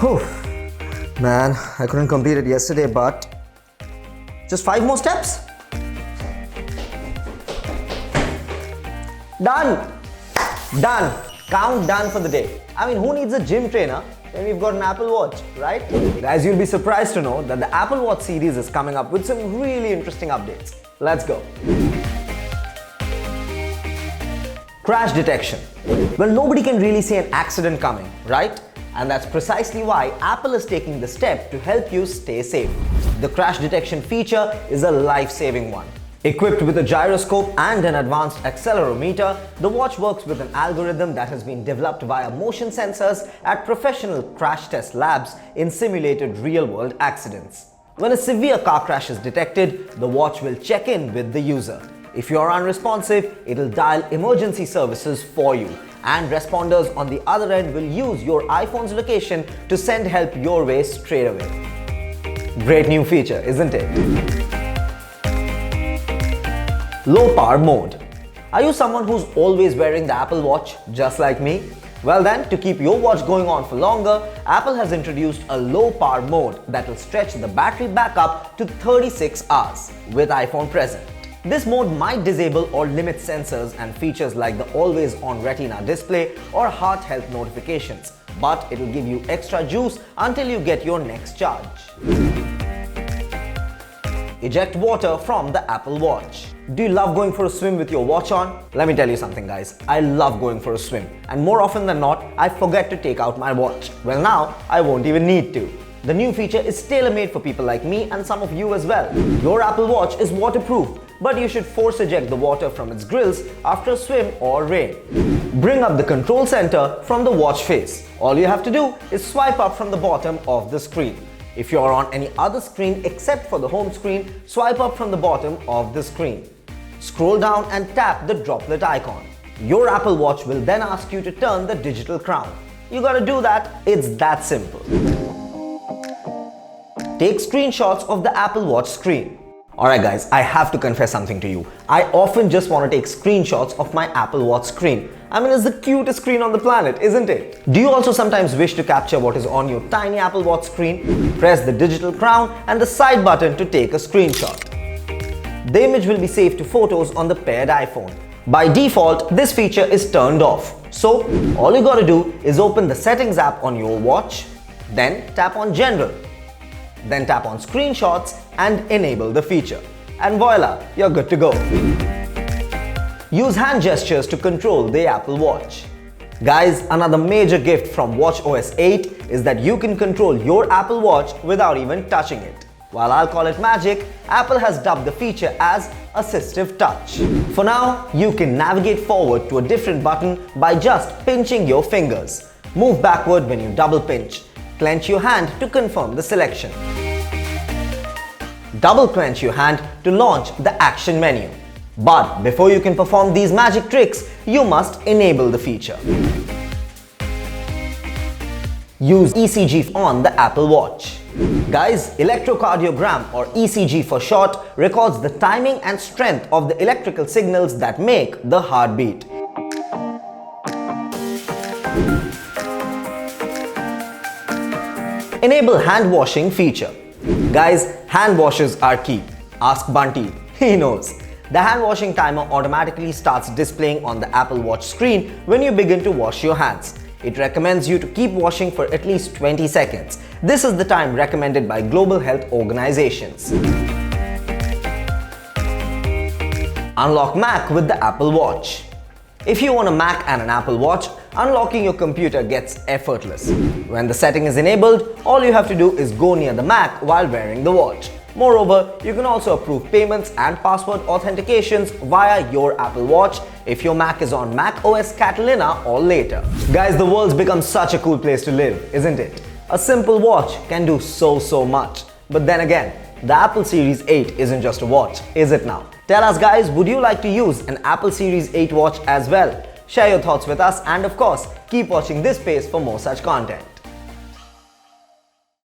Whew. Man, I couldn't complete it yesterday, but just 5 more steps. Done. Done. Count done for the day. I mean, who needs a gym trainer when we've got an Apple Watch, right? Guys, you'll be surprised to know that the Apple Watch series is coming up with some really interesting updates. Let's go. Crash detection. Well, nobody can really see an accident coming, right? And that's precisely why Apple is taking the step to help you stay safe. The crash detection feature is a life-saving one. Equipped with a gyroscope and an advanced accelerometer, the watch works with an algorithm that has been developed via motion sensors at professional crash test labs in simulated real-world accidents. When a severe car crash is detected, the watch will check in with the user. If you are unresponsive, it'll dial emergency services for you, and responders on the other end will use your iPhone's location to send help your way straight away. Great new feature, isn't it? Low power mode. Are you someone who's always wearing the Apple Watch just like me? Well then, to keep your watch going on for longer, Apple has introduced a low power mode that will stretch the battery back up to 36 hours with iPhone present. This mode might disable or limit sensors and features like the always-on Retina display or heart health notifications, but it will give you extra juice until you get your next charge. Eject water from the Apple Watch. Do you love going for a swim with your watch on? Let me tell you something, guys. I love going for a swim, and more often than not, I forget to take out my watch. Well, now I won't even need to. The new feature is tailor-made for people like me and some of you as well. Your Apple Watch is waterproof, but you should force eject the water from its grills after a swim or rain. Bring up the control center from the watch face. All you have to do is swipe up from the bottom of the screen. If you are on any other screen except for the home screen, swipe up from the bottom of the screen. Scroll down and tap the droplet icon. Your Apple Watch will then ask you to turn the digital crown. You gotta do that, it's that simple. Take screenshots of the Apple Watch screen. Alright guys, I have to confess something to you. I often just want to take screenshots of my Apple Watch screen. I mean, it's the cutest screen on the planet, isn't it? Do you also sometimes wish to capture what is on your tiny Apple Watch screen? Press the digital crown and the side button to take a screenshot. The image will be saved to photos on the paired iPhone. By default, this feature is turned off. So, all you gotta do is open the Settings app on your watch, then tap on General. Then tap on Screenshots and enable the feature. And voila, you're good to go. Use hand gestures to control the Apple Watch. Guys, another major gift from watchOS 8 is that you can control your Apple Watch without even touching it. While I'll call it magic, Apple has dubbed the feature as Assistive Touch. For now, you can navigate forward to a different button by just pinching your fingers. Move backward when you double pinch. Clench your hand to confirm the selection. Double clench your hand to launch the action menu. But before you can perform these magic tricks, you must enable the feature. Use ECG on the Apple Watch. Guys, electrocardiogram, or ECG for short, records the timing and strength of the electrical signals that make the heartbeat. Enable hand washing feature. Guys, hand washes are key. Ask Bunty, he knows. The hand washing timer automatically starts displaying on the Apple Watch screen when you begin to wash your hands. It recommends you to keep washing for at least 20 seconds. This is the time recommended by global health organizations. Unlock Mac with the Apple Watch. If you own a Mac and an Apple Watch, unlocking your computer gets effortless. When the setting is enabled, all you have to do is go near the Mac while wearing the watch. Moreover, you can also approve payments and password authentications via your Apple Watch if your Mac is on Mac OS Catalina or later. Guys, the world's become such a cool place to live, isn't it? A simple watch can do so much. But then again, the Apple Series 8 isn't just a watch, is it now? Tell us guys, would you like to use an Apple Series 8 watch as well? Share your thoughts with us and of course, keep watching this space for more such content.